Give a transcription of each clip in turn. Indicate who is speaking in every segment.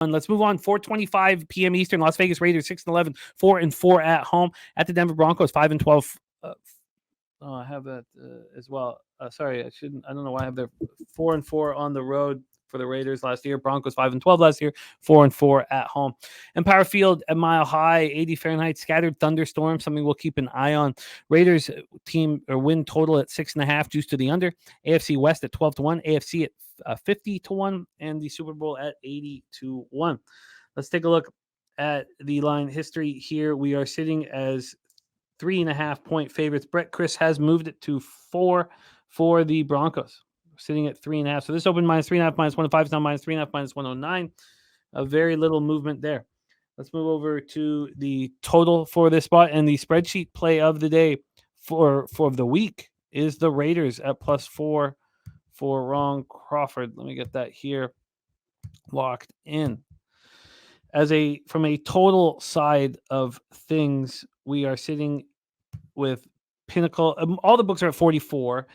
Speaker 1: Let's move on. 4:25 p.m. Eastern. Las Vegas Raiders 6-11, 4-4 at home at the Denver Broncos 5-12. I have that as well. Sorry, I shouldn't. I don't know why I have their 4-4 on the road for the Raiders last year. Broncos 5-12 last year, 4-4 at home. Empire Field at Mile High, 80 Fahrenheit, scattered thunderstorm. Something we'll keep an eye on. Raiders team or win total at 6.5, juice to the under. AFC West at 12-1, AFC at 50-1, and the Super Bowl at 80-1. Let's take a look at the line history here. We are sitting as 3.5-point favorites. Brett Chris has moved it to 4 for the Broncos, sitting at 3.5. So this opened -3.5, -105. It's now -3.5, -109. A very little movement there. Let's move over to the total for this spot, and the spreadsheet play of the day for the week is the Raiders at +4 for Ron Crawford. Let me get that here locked in. From a total side of things, we are sitting with Pinnacle. All the books are at 44.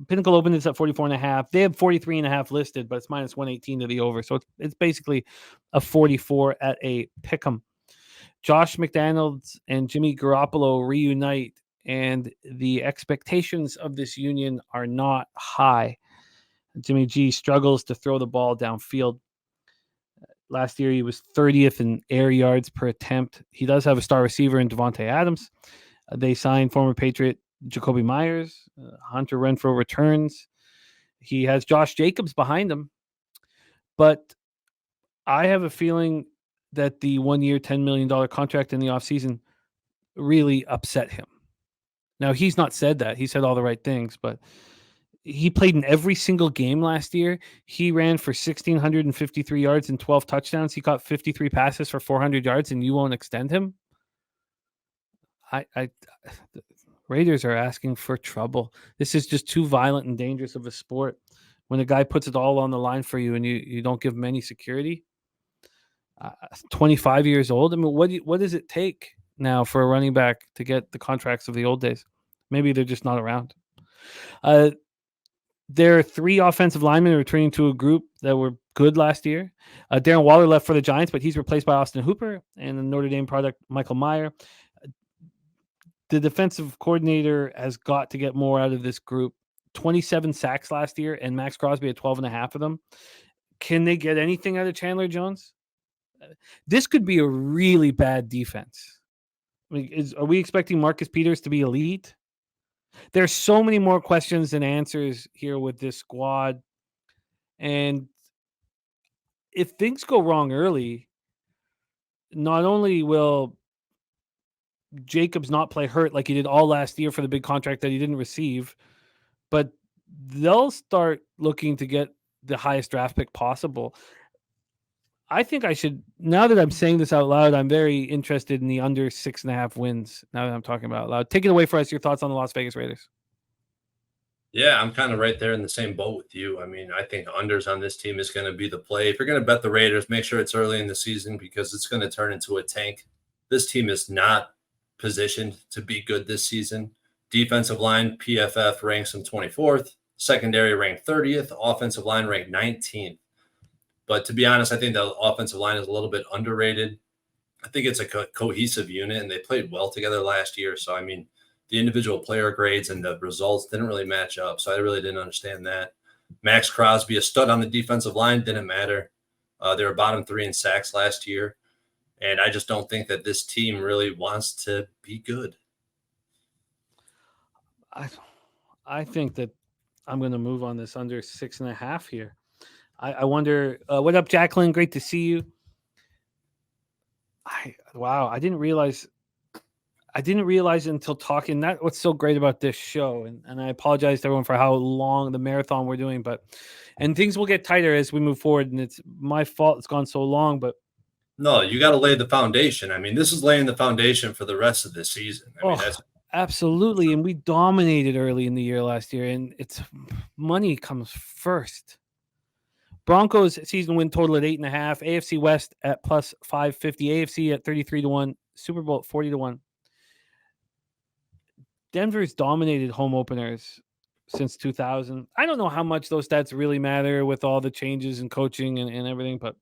Speaker 1: Pinnacle opened is at 44.5. They have 43.5 listed, but it's -118 to the over. So it's basically a 44 at a pick'em. Josh McDaniels and Jimmy Garoppolo reunite, and the expectations of this union are not high. Jimmy G struggles to throw the ball downfield. Last year, he was 30th in air yards per attempt. He does have a star receiver in Devontae Adams. They signed former Patriot Jacoby Myers. Hunter Renfrow returns. He has Josh Jacobs behind him. But I have a feeling that the 1-year, $10 million contract in the offseason really upset him. Now, he's not said that. He said all the right things, but he played in every single game last year. He ran for 1,653 yards and 12 touchdowns. He caught 53 passes for 400 yards, and you won't extend him? The Raiders are asking for trouble. This is just too violent and dangerous of a sport. When a guy puts it all on the line for you and you don't give him any security. 25 years old. I mean, what does it take now for a running back to get the contracts of the old days? Maybe they're just not around. There are 3 offensive linemen returning to a group that were good last year. Darren Waller left for the Giants, but he's replaced by Austin Hooper and the Notre Dame product Michael Mayer. The defensive coordinator has got to get more out of this group. 27 sacks last year, and Max Crosby had 12.5 of them. Can they get anything out of Chandler Jones? This could be a really bad defense. I mean, are we expecting Marcus Peters to be elite? There's so many more questions than answers here with this squad. And if things go wrong early, not only will Jacobs not play hurt like he did all last year for the big contract that he didn't receive, but they'll start looking to get the highest draft pick possible. I think I should, now that I'm saying this out loud, I'm very interested in the under 6.5 wins now that I'm talking about it out loud. Take it away for us, your thoughts on the Las Vegas Raiders.
Speaker 2: Yeah, I'm kind of right there in the same boat with you. I mean, I think unders on this team is going to be the play. If you're going to bet the Raiders, make sure it's early in the season because it's going to turn into a tank. This team is not positioned to be good this season. Defensive line, PFF ranks them 24th. Secondary ranked 30th. Offensive line ranked 19th. But to be honest, I think the offensive line is a little bit underrated. I think it's a cohesive unit, and they played well together last year. So, I mean, the individual player grades and the results didn't really match up. So I really didn't understand that. Max Crosby, a stud on the defensive line, didn't matter. They were bottom 3 in sacks last year. And I just don't think that this team really wants to be good.
Speaker 1: I think that I'm going to move on this under 6.5 here. I wonder, what up, Jacqueline? Great to see you. I didn't realize until talking. That's what's so great about this show. And I apologize to everyone for how long the marathon we're doing, and things will get tighter as we move forward. And it's my fault it's gone so long, but
Speaker 2: no, you got to lay the foundation. I mean, this is laying the foundation for the rest of the season. I mean, that's
Speaker 1: absolutely. And we dominated early in the year last year, and it's money comes first. Broncos season win total at 8.5. AFC West at plus 550. AFC at 33-1. Super Bowl at 40-1. Denver's dominated home openers since 2000. I don't know how much those stats really matter with all the changes in coaching and everything, but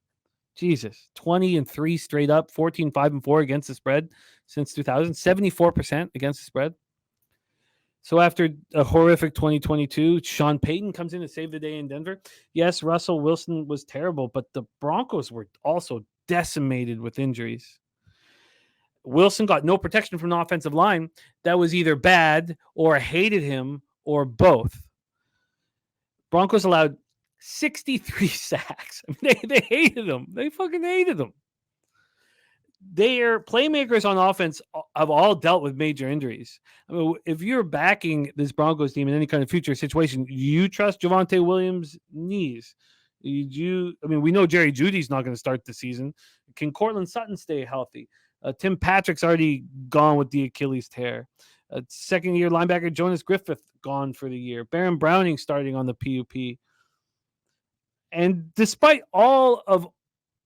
Speaker 1: Jesus, 20-3 straight up, 14-5-4 against the spread since 2000, 74% against the spread. So after a horrific 2022, Sean Payton comes in to save the day in Denver. Yes, Russell Wilson was terrible, but the Broncos were also decimated with injuries. Wilson got no protection from the offensive line. That was either bad or hated him or both. Broncos allowed 63 sacks. I mean, they hated him. They fucking hated him. Their playmakers on offense have all dealt with major injuries. I mean, if you're backing this Broncos team in any kind of future situation, you trust Javonte Williams' knees. I mean, we know Jerry Jeudy's not going to start the season. Can Cortland Sutton stay healthy? Tim Patrick's already gone with the Achilles tear. Second-year linebacker Jonas Griffith gone for the year. Baron Browning starting on the PUP. And despite all of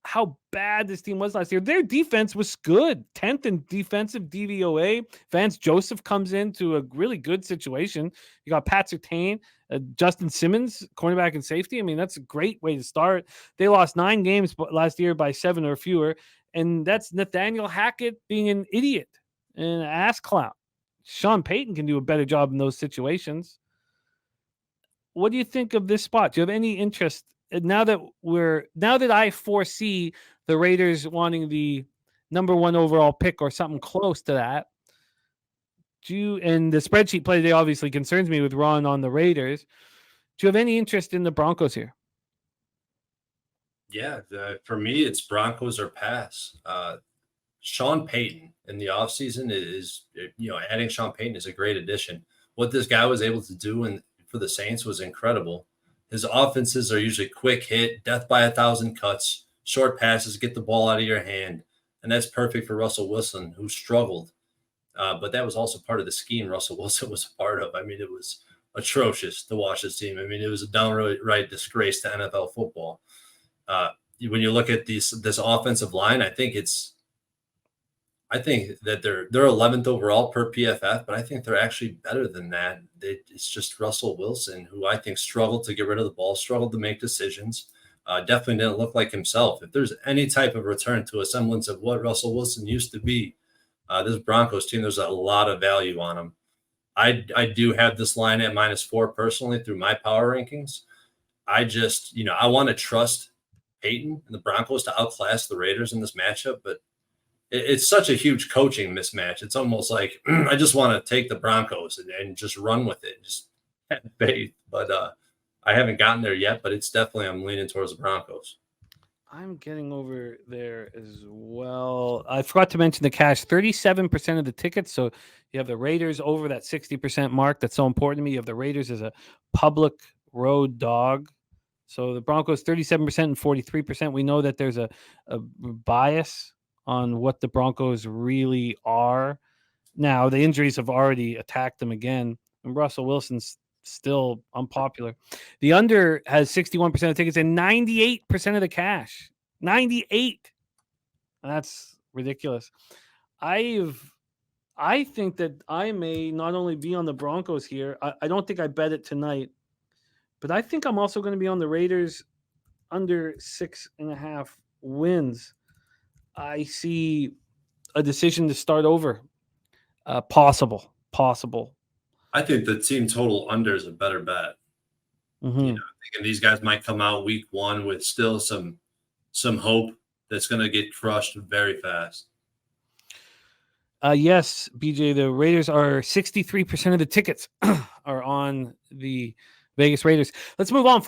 Speaker 1: how bad this team was last year, their defense was good. 10th in defensive DVOA. Vance Joseph comes into a really good situation. You got Pat Surtain, Justin Simmons, cornerback and safety. I mean, that's a great way to start. They lost 9 games last year by 7 or fewer. And that's Nathaniel Hackett being an idiot and an ass clown. Sean Payton can do a better job in those situations. What do you think of this spot? Do you have any interest now that I foresee the Raiders wanting the number 1 overall pick or something close to that? And the spreadsheet play today obviously concerns me with Ron on the Raiders. Do you have any interest in the Broncos here?
Speaker 2: Yeah, for me, it's Broncos or pass. Sean Payton in the offseason is, adding Sean Payton is a great addition. What this guy was able to do for the Saints was incredible. His offenses are usually quick hit, death by 1,000 cuts, short passes, get the ball out of your hand. And that's perfect for Russell Wilson, who struggled. But that was also part of the scheme Russell Wilson was a part of. I mean, it was atrocious to watch this team. I mean, it was a downright disgrace to NFL football. When you look at this offensive line, I think that they're 11th overall per PFF, but I think they're actually better than that. It's just Russell Wilson, who I think struggled to get rid of the ball, struggled to make decisions, definitely didn't look like himself. If there's any type of return to a semblance of what Russell Wilson used to be, this Broncos team, there's a lot of value on him. I do have this line at -4 personally through my power rankings. I just, I want to trust Payton and the Broncos to outclass the Raiders in this matchup, but it's such a huge coaching mismatch. It's almost like I just want to take the Broncos and just run with it, just have faith. But I haven't gotten there yet, but it's definitely I'm leaning towards the Broncos.
Speaker 1: I'm getting over there as well. I forgot to mention the cash, 37% of the tickets. So you have the Raiders over that 60% mark. That's so important to me. You have the Raiders as a public road dog. So the Broncos 37% and 43%. We know that there's a bias on what the Broncos really are. Now, the injuries have already attacked them again, and Russell Wilson's still unpopular. The under has 61% of tickets and 98% of the cash. 98. That's ridiculous. I think that I may not only be on the Broncos here. I don't think I bet it tonight, but I think I'm also going to be on the Raiders under 6.5 wins. I see a decision to start over. Possible.
Speaker 2: I think the team total under is a better bet.
Speaker 1: Mm-hmm.
Speaker 2: I'm thinking these guys might come out week 1 with still some hope that's going to get crushed very fast.
Speaker 1: Yes, BJ, the Raiders are 63% of the tickets are on the Vegas Raiders. Let's move on.